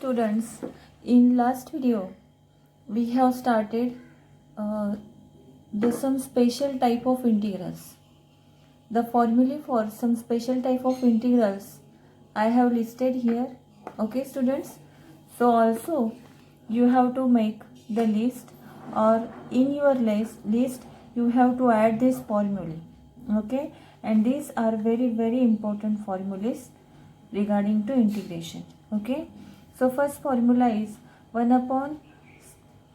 students, in last video we have started some special type of integrals. The formulae for some special type of integrals I have listed here. Okay students, so also you have to make the list, or in your list you have to add this formulae. Okay, and these are very important formulas regarding to integration. Okay, so first formula is 1 upon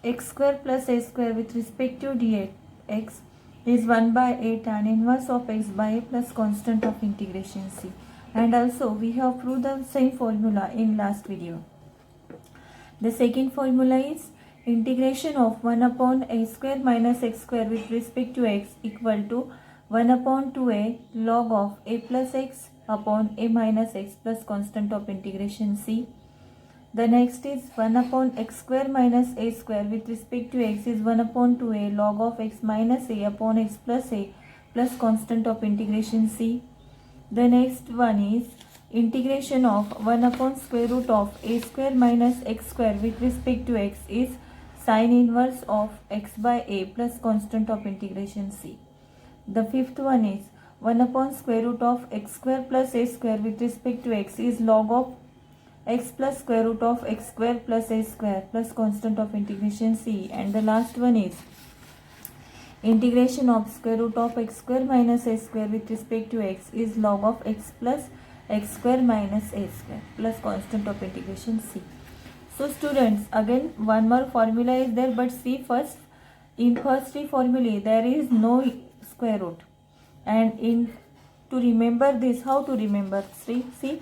x square plus a square with respect to dx is 1 by a tan inverse of x by a plus constant of integration c. And also we have proved the same formula in last video. The second formula is integration of 1 upon a square minus x square with respect to x equal to 1 upon 2a log of a plus x upon a minus x plus constant of integration c. The next is 1 upon x square minus a square with respect to x is 1 upon 2a log of x minus a upon x plus constant of integration c. The next one is integration of 1 upon square root of a square minus x square with respect to x is sine inverse of x by a plus constant of integration c. The fifth one is 1 upon square root of x square plus a square with respect to x is log of x plus square root of x square plus a square plus constant of integration c. And the last one is integration of square root of x square minus a square with respect to x is log of x plus x square minus a square plus constant of integration c. So students, again one more formula is there, but see first, in first three formulae there is no square root, and in to remember this, how to remember, see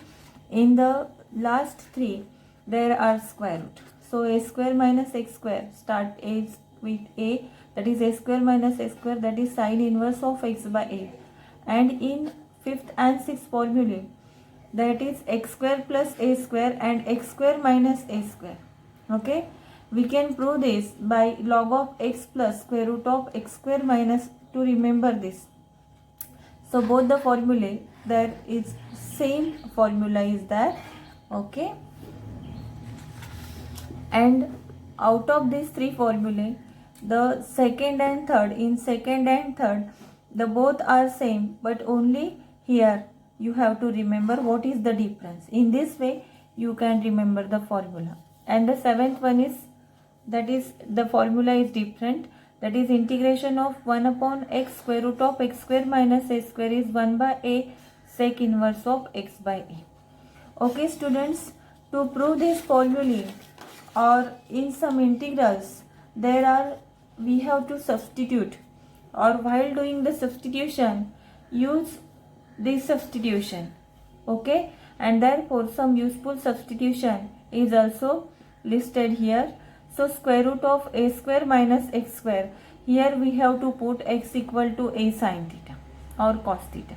in the last three there are square root. So a square minus x square, start a with a, that is a square minus a square, that is sine inverse of x by a. And in fifth and sixth formulae, that is x square plus a square and x square minus a square. Okay, we can prove this by log of x plus square root of x square minus, to remember this. So both the formulae, there is same formula is there. Okay, and out of these three formulae, the second and third, in second and third the both are same, but only here you have to remember what is the difference. In this way you can remember the formula. And the seventh one is, that is the formula is different, that is integration of 1 upon x square root of x square minus a square is 1 by a sec inverse of x by a. Okay students, to prove this formulae or in some integrals there are, we have to substitute, or while doing the substitution use this substitution. Okay, and therefore some useful substitution is also listed here. So square root of a square minus x square, here we have to put x equal to a sin theta or cos theta.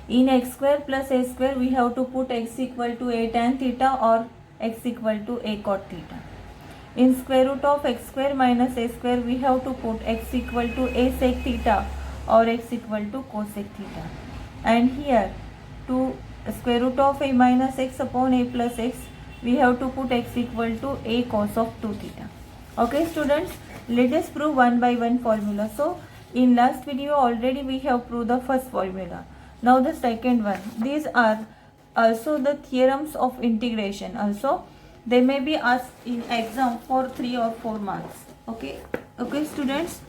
In x square plus a square we have to put x equal to a tan theta or x equal to a cot theta. In square root of x square minus a square we have to put x equal to a sec theta or x equal to cosec theta. And here to square root of a minus x upon a plus x we have to put x equal to a cos of 2 theta. Okay students, let us prove one by one formula. So in last video already we have proved the first formula. Now the second one. These are also the theorems of integration. Also they may be asked in exam for 3 or 4 marks. Okay students,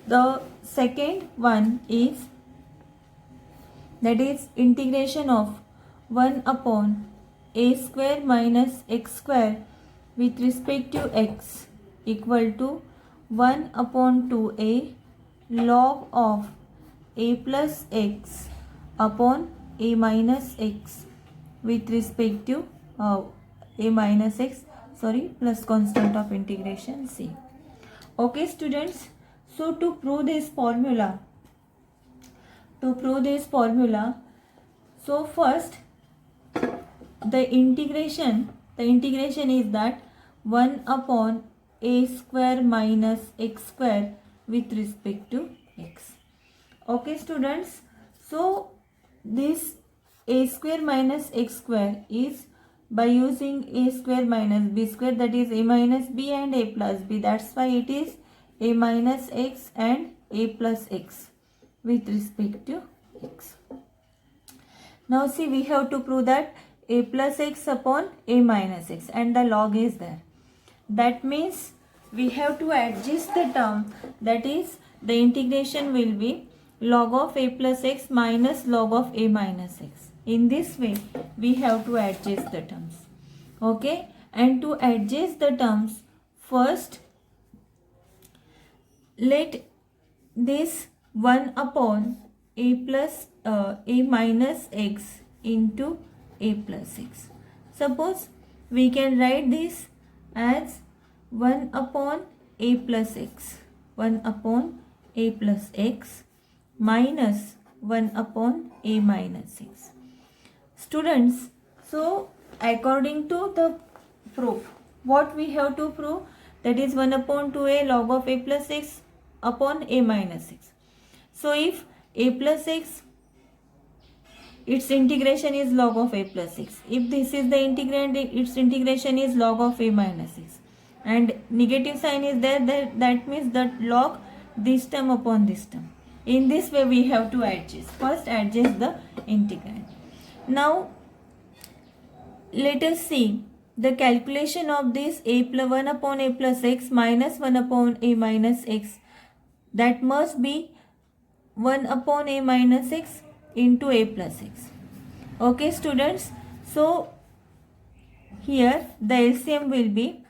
the second one is, that is integration of 1 upon a square minus x square with respect to x equal to 1 upon 2a log of a plus x upon a minus x with respect to a minus x, plus constant of integration c. Okay students, so to prove this formula, so first the integration is that 1 upon a square minus x square with respect to x. Okay students, so this a square minus x square is by using a square minus b square, that is a minus b and a plus b. That's why it is a minus x and a plus x with respect to x. Now see, we have to prove that a plus x upon a minus x and the log is there. That means we have to adjust the term, that is the integration will be log of a plus x minus log of a minus x. In this way we have to adjust the terms. Okay, and to adjust the terms, first let this 1 upon a plus a minus x into a plus x. Suppose we can write this as 1 upon a plus x, 1 upon a plus x minus 1 upon a minus x. Students, so according to the proof, what we have to prove, that is 1 upon 2a log of a plus x upon a minus x. So if a plus x, its integration is log of a plus x. If this is the integrand, its integration is log of a minus x. And negative sign is there, that means that log this term upon this term. In this way we have to adjust. First adjust the integrand. Now let us see the calculation of this a plus 1 upon a plus x minus 1 upon a minus x. That must be 1 upon a minus x into a plus x. Okay students, so here the LCM will be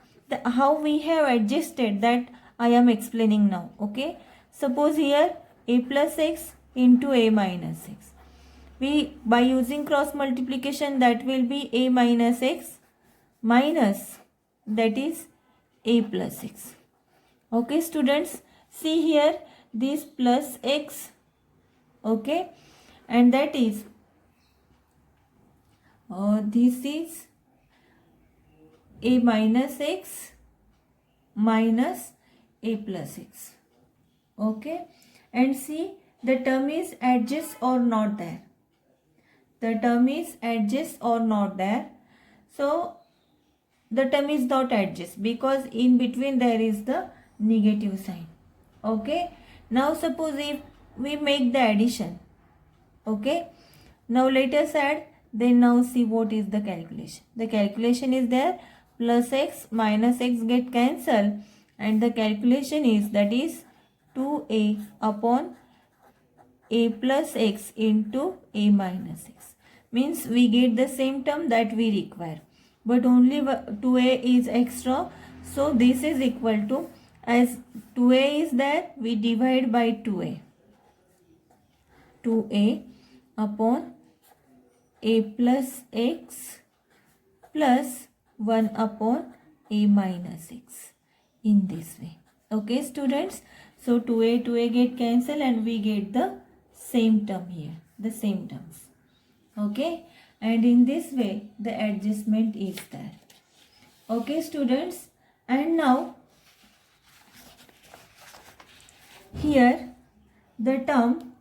how we have adjusted, that I am explaining now. Okay, suppose here a plus x into a minus x. We, by using cross multiplication, that will be a minus x minus, that is a plus x. Okay students, see here this plus x, okay, and that is this is a minus x minus a plus x. Okay, and see the term is adjust or not there. The term is adjust or not there. So the term is not adjust because in between there is the negative sign. Okay, now suppose if we make the addition. Okay, now let us add, then now see what is the calculation. The calculation is there, plus x minus x get cancelled, and the calculation is, that is 2a upon a plus x into a minus x. Means we get the same term that we require, but only 2a is extra. So this is equal to, as 2a is there, we divide by 2a. 2a upon a plus x plus 1 upon a minus x, in this way. Okay students, so 2a get cancelled and we get the same term here, the same terms. Okay, and in this way the adjustment is there. Okay students, and now here the term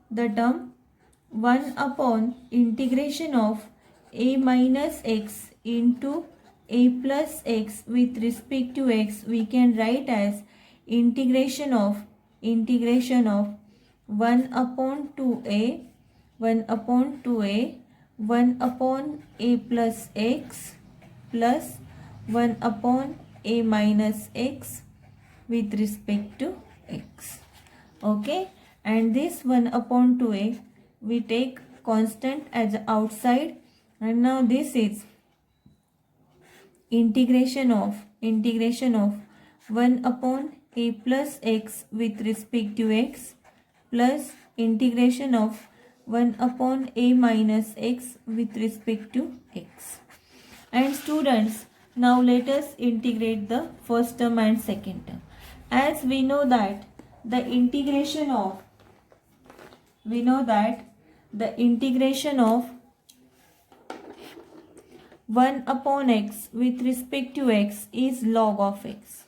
1 upon integration of a minus x into a plus x with respect to x, we can write as integration of 1 upon 2a 1 upon a plus x plus 1 upon a minus x with respect to x. Okay, and this 1 upon 2a we take constant as outside, and now this is integration of 1 upon a plus x with respect to x plus integration of 1 upon a minus x with respect to x. And students, now let us integrate the first term and second term. As we know that the integration of 1 upon x with respect to x is log of x,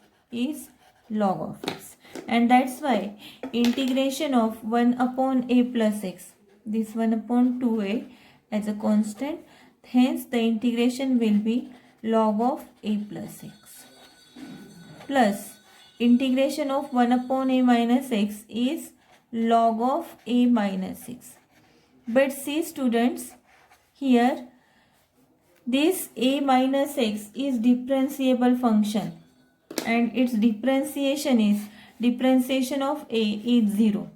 and that's why integration of 1 upon a plus x, this 1 upon 2a as a constant, hence the integration will be log of a plus x, plus integration of 1 upon a minus x is log of a minus x. But see students, here this a minus x is differentiable function, and its differentiation of a is 0.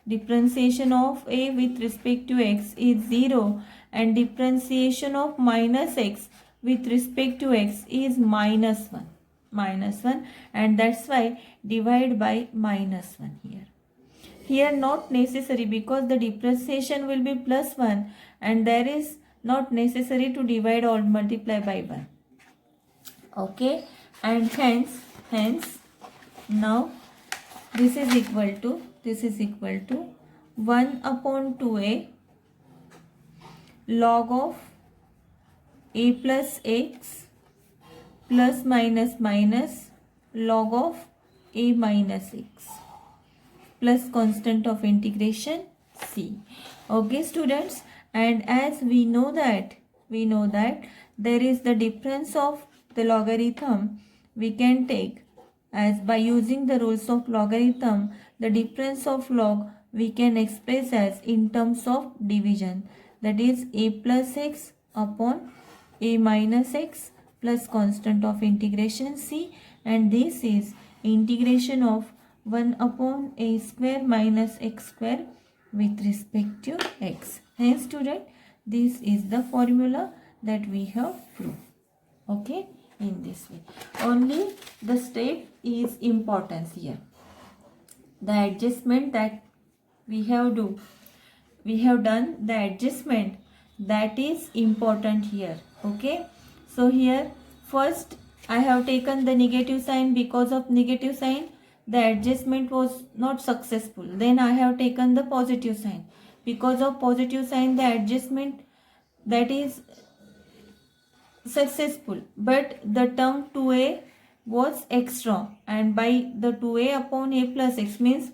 Differentiation of a with respect to x is 0, and differentiation of minus x with respect to x is minus 1. And that's why divide by minus 1 here. Here not necessary, because the differentiation will be plus 1, and there is not necessary to divide or multiply by 1. Okay, and hence now this is equal to 1 upon 2a log of a plus x plus minus log of a minus x plus constant of integration c. Okay students, and as we know that there is the difference of the logarithm, we can take as by using the rules of logarithm, the difference of log we can express as in terms of division, that is a plus x upon a minus x plus constant of integration c, and this is integration of 1 upon a square minus x square with respect to x. Hence student, this is the formula that we have proved. Okay, in this way. Only the step is important here. The adjustment that we have done the adjustment that is important here. Okay, so here first I have taken the negative sign. Because of negative sign the adjustment was not successful. Then I have taken the positive sign. Because of positive sign the adjustment that is successful, but the term 2a was extra, and by the 2a upon a plus x means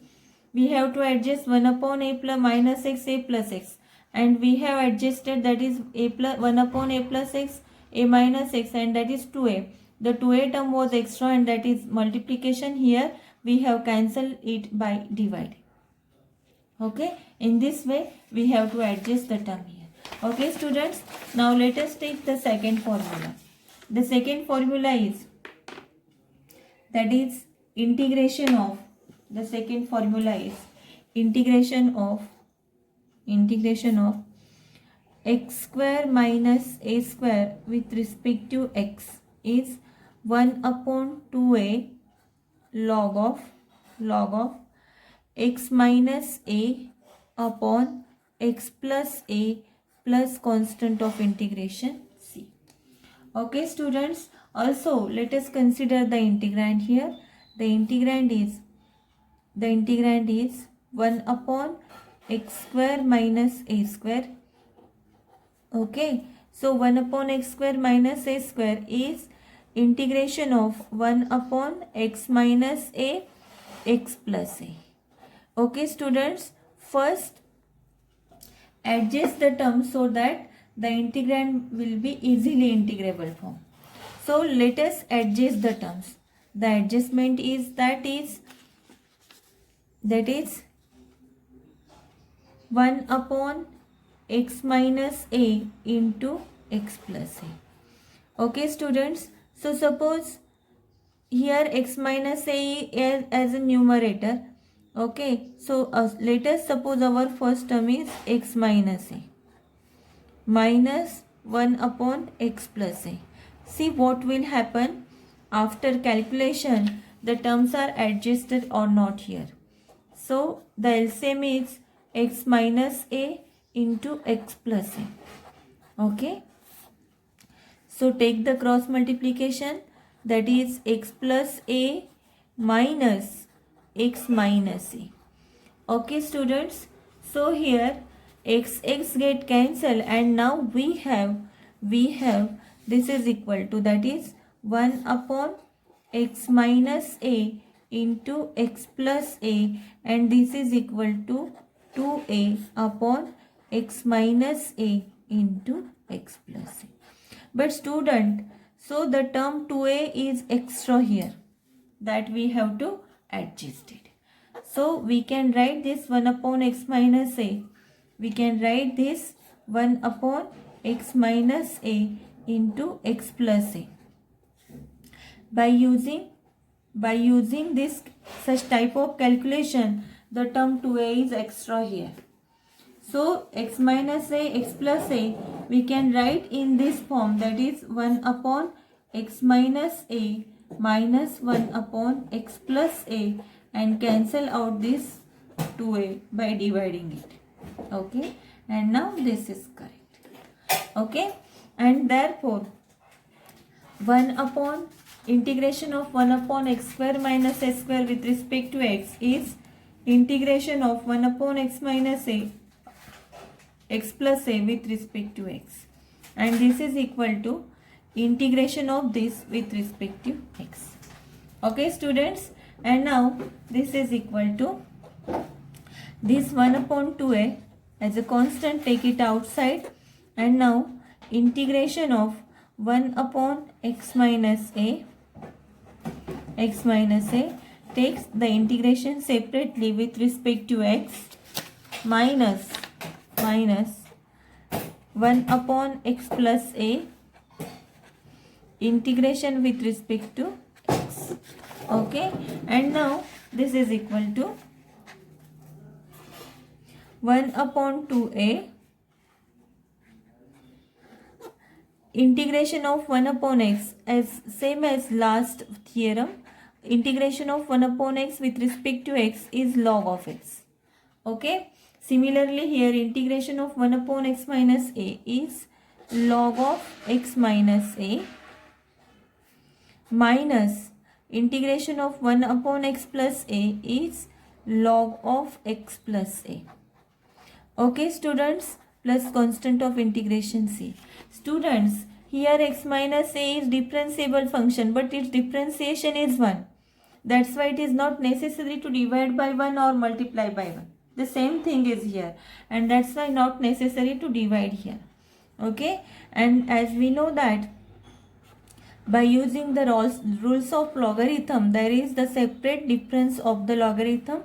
we have to adjust 1 upon a plus minus x a plus x, and we have adjusted, that is a plus 1 upon a plus x a minus x, and that is 2a. The 2a term was extra, and that is multiplication. Here we have cancelled it by dividing. Okay, in this way we have to adjust the term here. Okay students, now let us take the second formula. The second formula is, that is integration of, the second formula is integration of x square minus a square with respect to x is 1 upon 2a log of x minus a upon x plus a plus constant of integration c. Okay students, also let us consider the integrand here. The integrand is 1 upon x square minus a square. Okay, so 1 upon x square minus a square is integration of 1 upon x minus a x plus a. Okay students, first adjust the term so that the integrand will be easily integrable form. So let us adjust the terms. The adjustment is that is 1 upon x minus a into x plus a. Okay students, so suppose here x minus a is as a numerator. Okay, so let us suppose our first term is x minus a minus 1 upon x plus a. See what will happen after calculation, the terms are adjusted or not here. So the LCM is x minus a into x plus a. Okay, so take the cross multiplication, that is x plus a minus x minus a. Okay students, so here x get cancelled, and now we have this is equal to, that is 1 upon x minus a into x plus a, and this is equal to 2a upon x minus a into x plus a. But student, So the term 2a is extra here, that we have to adjust it. So we can write this 1 upon x minus a. We can write this 1 upon x minus a into x plus a. By using this such type of calculation, the term 2a is extra here. So x minus a, x plus a, we can write in this form, that is 1 upon x minus a minus 1 upon x plus a, and cancel out this 2a by dividing it. Okay, and now this is correct. Okay, and therefore 1 upon integration of 1 upon x square minus s square with respect to x is integration of 1 upon x minus a, x plus a with respect to x, and this is equal to integration of this with respect to x. Okay students, and now this is equal to this 1 upon 2a as a constant, take it outside, and now integration of 1 upon x minus a takes the integration separately with respect to x minus 1 upon x plus a integration with respect to x. Okay, and now this is equal to 1 upon 2a integration of 1 upon x, as same as last theorem. Integration of 1 upon x with respect to x is log of x. Okay, similarly here integration of 1 upon x minus a is log of x minus a minus integration of 1 upon x plus a is log of x plus a. Okay students, plus constant of integration c. Students, here x minus a is differentiable function, but its differentiation is 1. That's why it is not necessary to divide by 1 or multiply by 1. The same thing is here, and that's why not necessary to divide here. Okay, and as we know that by using the rules of logarithm, there is the separate difference of the logarithm.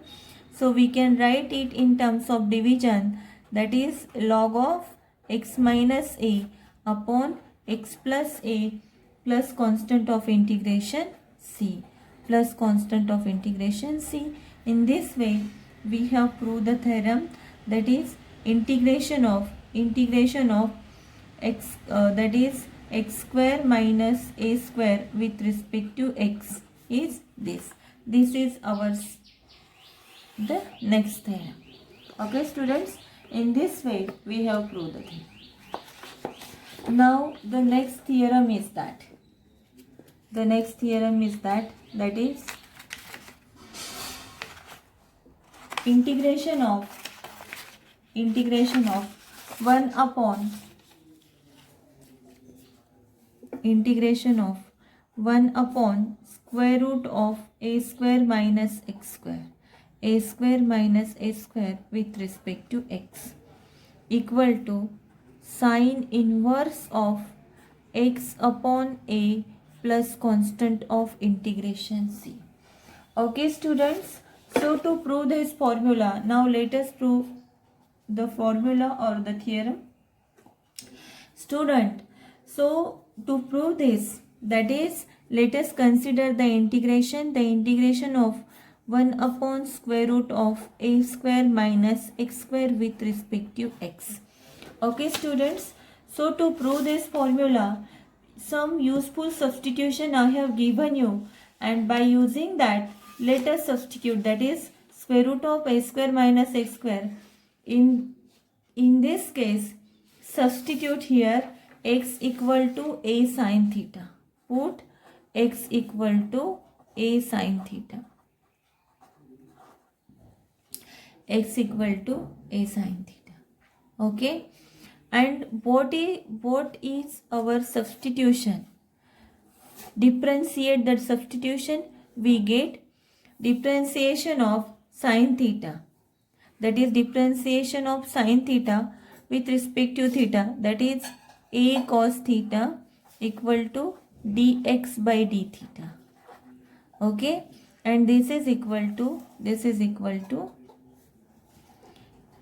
So we can write it in terms of division, that is log of x minus a upon x plus a plus constant of integration c, plus constant of integration c. In this way we have proved the theorem, that is integration of x that is x square minus a square with respect to x is this. This is our the next theorem. Okay students, in this way we have proved the theorem. Now the next theorem is that that is integration of 1 upon square root of a square minus x square, with respect to x equal to sine inverse of x upon a plus constant of integration c. Okay students, so to prove this formula, now let us prove the formula or the theorem. Student, so to prove this, that is, let us consider the integration of 1 upon square root of a square minus x square with respect to x. Okay students, so to prove this formula, some useful substitution I have given you, and by using that let us substitute, that is square root of a square minus x square. In this case, substitute here x equal to a sine theta. Put x equal to a sine theta. X equal to a sine theta. Okay, and what is our substitution? Differentiate that substitution, we get differentiation of sine theta, that is differentiation of sine theta with respect to theta, that is a cos theta equal to dx by d theta. Okay, and this is equal to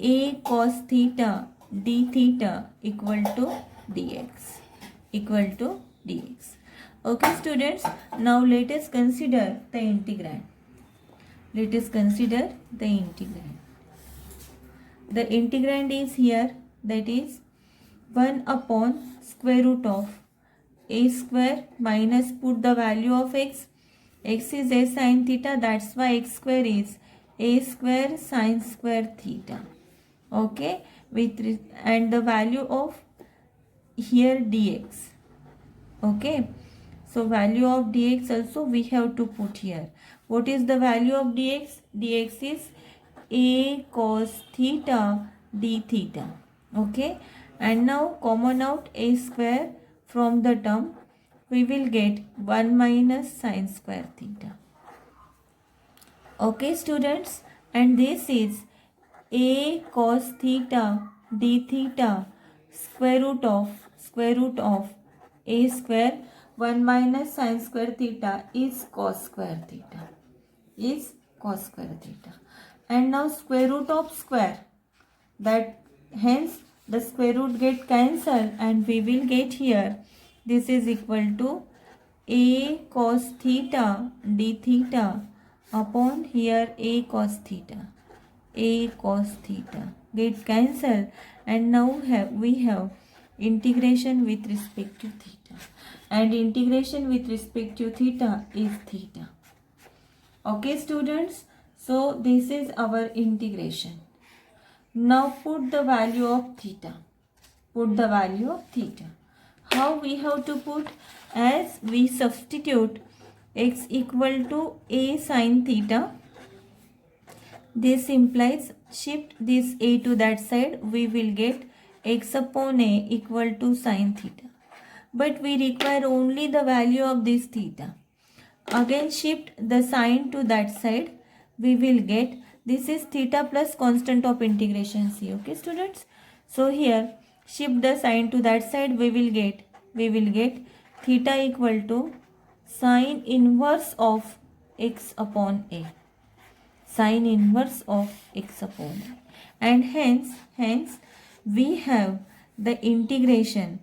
a cos theta d theta equal to dx. Okay students, now let us consider the integrand. The integrand is here, that is 1 upon square root of a square minus, put the value of x. X is a sin theta, that's why x square is a square sin square theta. Okay, and the value of here dx. Okay, so value of dx also we have to put here. What is the value of dx? Dx is a cos theta d theta. Okay, and now common out a square from the term, we will get 1 minus sin square theta. Okay students, and this is a cos theta d theta square root of a square 1 minus sin square theta is cos square theta. And now square root of square, that hence the square root get cancelled and we will get here this is equal to a cos theta d theta upon here a cos theta get cancelled, and now we have integration with respect to theta, and integration with respect to theta is theta. Okay students, so this is our integration. Now put the value of theta. How we have to put? As we substitute x equal to a sin theta, this implies shift this a to that side, we will get x upon a equal to sin theta. But we require only the value of this theta. Again shift the sign to that side, we will get this is theta plus constant of integration c. Okay students, so here shift the sign to that side, we will get theta equal to sine inverse of x upon a. And hence we have the integration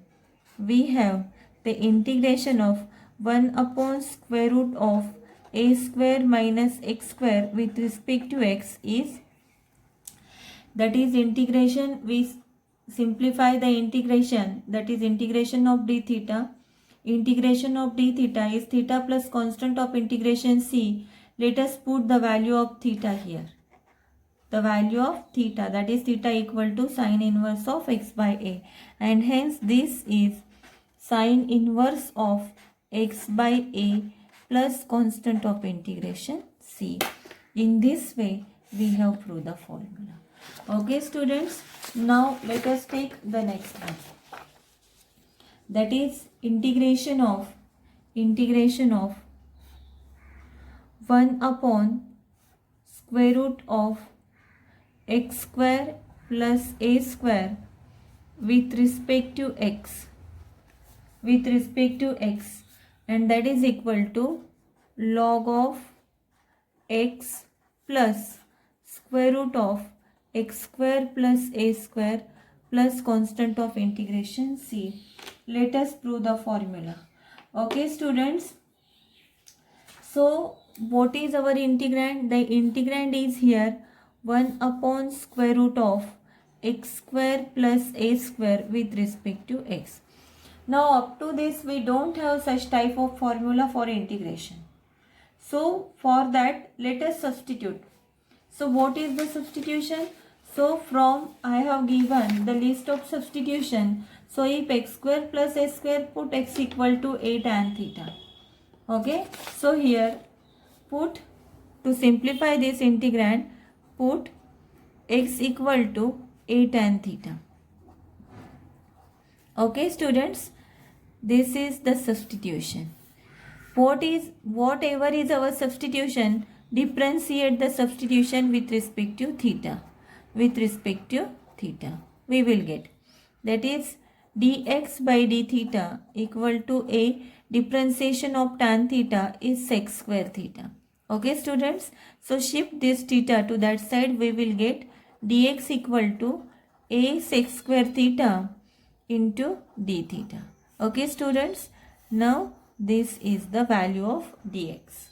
of 1 upon square root of a square minus x square with respect to x is, that is integration, we simplify the integration, that is integration of d theta. Integration of d theta is theta plus constant of integration c. Let us put the value of theta here. The value of theta, that is theta equal to sine inverse of x by a, and hence this is sine inverse of x by a plus constant of integration c. In this way we have proved the formula. Okay students, now let us take the next one, that is integration of 1 upon square root of x square plus a square with respect to x, and that is equal to log of x plus square root of x square plus a square plus constant of integration c. Let us prove the formula. Okay students, so what is our integrand? The integrand is here 1 upon square root of x square plus a square with respect to x. Now up to this we don't have such type of formula for integration. So for that let us substitute. So what is the substitution? So from I have given the list of substitution. So if x square plus a square, put x equal to a tan theta. Okay. So here put, to simplify this integrand, put x equal to a tan theta. Okay students, this is the substitution. Whatever is our substitution, differentiate the substitution with respect to theta. We will get, that is dx by d theta equal to a differentiation of tan theta is sec square theta. Okay students, so shift this theta to that side, we will get dx equal to a sec square theta into d theta. Okay students, now this is the value of dx.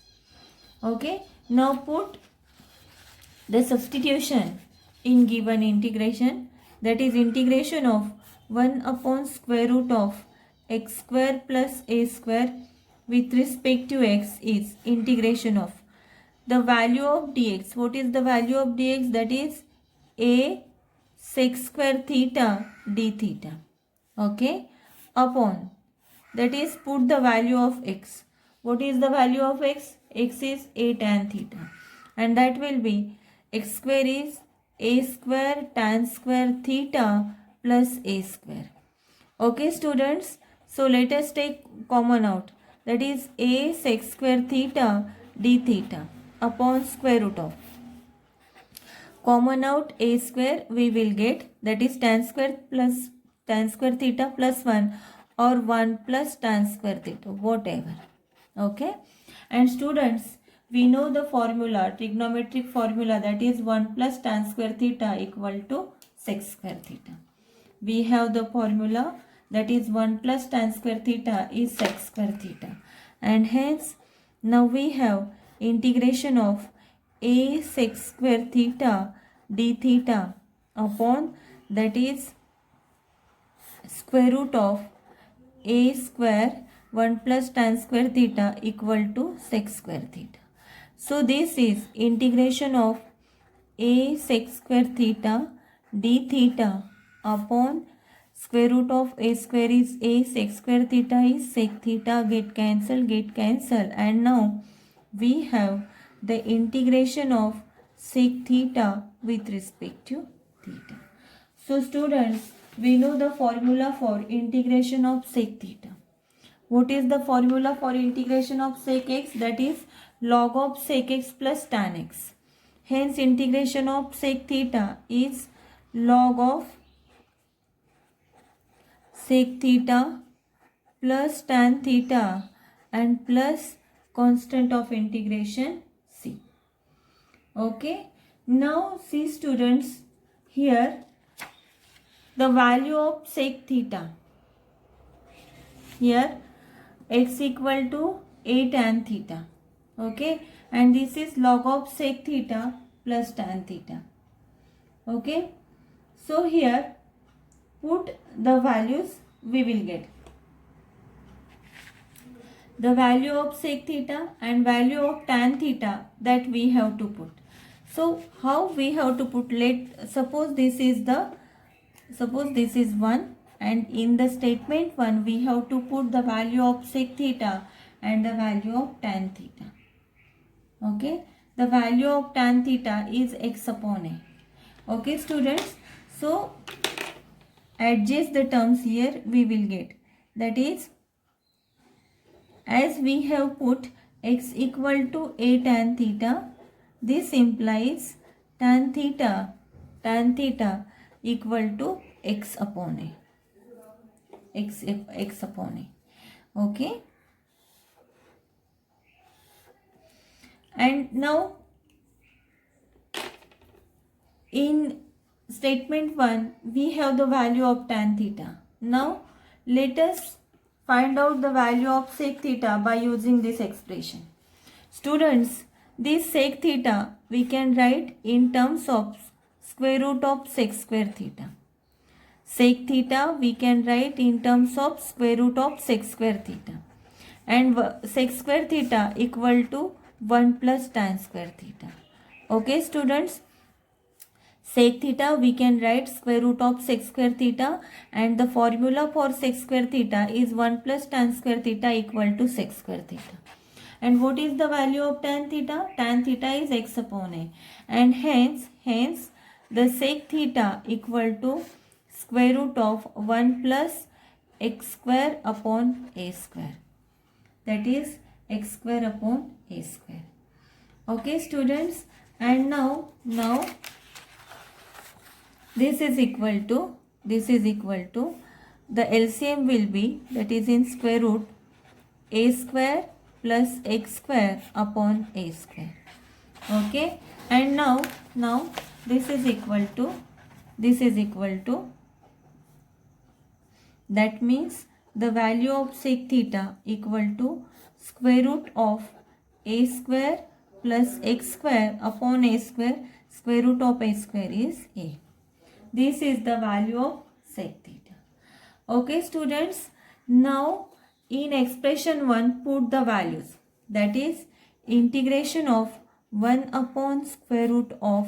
Okay, now put the substitution in given integration, that is integration of 1 upon square root of x square plus a square with respect to x is integration of the value of dx. What is the value of dx? That is a sec square theta d theta. Okay, upon, that is put the value of x. What is the value of x? X is a tan theta, and that will be x square is a square tan square theta plus a square. Okay students, so let us take common out, that is a sec square theta d theta upon square root of, common out a square we will get, that is tan square theta plus 1 or 1 plus tan square theta, whatever. Okay, and students, we know the formula, trigonometric formula, that is 1 plus tan square theta equal to sec square theta. We have the formula, that is 1 plus tan square theta is sec square theta, and hence now we have integration of a sec square theta d theta upon, that is square root of a square 1 plus tan square theta equal to sec square theta. So this is integration of a sec square theta d theta upon square root of a square is a, sec square theta is sec theta, get cancel, and now we have the integration of sec theta with respect to theta. So students, we know the formula for integration of sec theta. What is the formula for integration of sec x? That is log of sec x plus tan x. Hence integration of sec theta is log of sec theta plus tan theta and plus constant of integration c. Okay, now see students, here the value of sec theta, here x equal to a tan theta. Okay, and this is log of sec theta plus tan theta. Okay, so here put the values, we will get the value of sec theta and value of tan theta, that we have to put. So how we have to put? Suppose this is 1, and in the statement 1 we have to put the value of sec theta and the value of tan theta. Okay, the value of tan theta is x upon a. Okay students, so adjust the terms here, we will get, that is, as we have put x equal to a tan theta, this implies tan theta equal to x upon a, x upon a. Okay, and now in statement 1 we have the value of tan theta. Now let us find out the value of sec theta by using this expression. Students, this sec theta we can write in terms of square root of sec square theta. Sec theta we can write in terms of square root of sec square theta, and sec square theta equal to 1 plus tan square theta. Okay students, sec theta we can write square root of sec square theta, and the formula for sec square theta is 1 plus tan square theta equal to sec square theta. And what is the value of tan theta? Tan theta is x upon a, and hence the sec theta equal to square root of 1 plus x square upon a square, that is x square upon a square. Okay students, and now this is equal to the LCM will be, that is in square root a square plus x square upon a square. Okay, and now this is equal to that means the value of sec theta equal to square root of a square plus x square upon a square. Square root of a square is a. This is the value of sec theta. Okay students, now in expression 1 put the values, that is integration of 1 upon square root of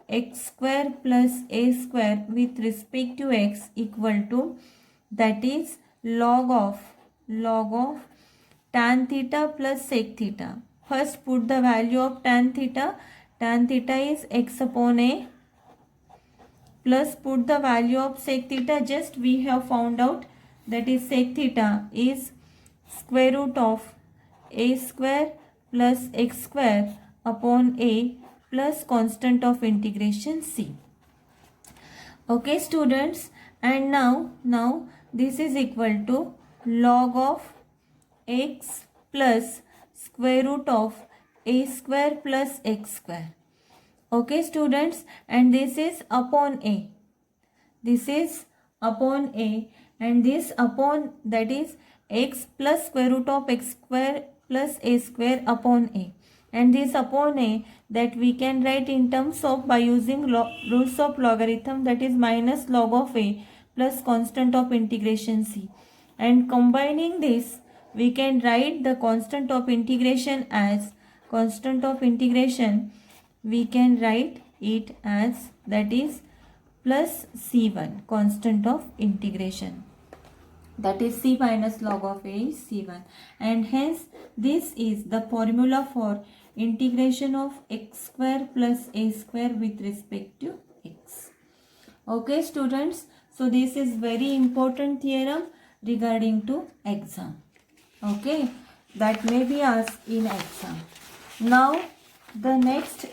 x square plus a square with respect to x equal to, that is log of tan theta plus sec theta. First put the value of tan theta. Tan theta is x upon a, plus put the value of sec theta. Just we have found out, that is sec theta is square root of a square plus x square upon a plus constant of integration c. Okay students, and now this is equal to log of x plus square root of a square plus x square. Okay students, and this is upon a. This is upon a, and this upon, that is x plus square root of x square plus a square upon a, and this upon a that we can write in terms of by using rules of logarithm, that is minus log of a plus constant of integration c, and combining this we can write the constant of integration as we can write it as, that is plus c1, constant of integration, that is c minus log of a is c1, and hence this is the formula for integration of x square plus a square with respect to x. Okay students, so this is very important theorem regarding to exam. Okay, that may be asked in exam. Now the next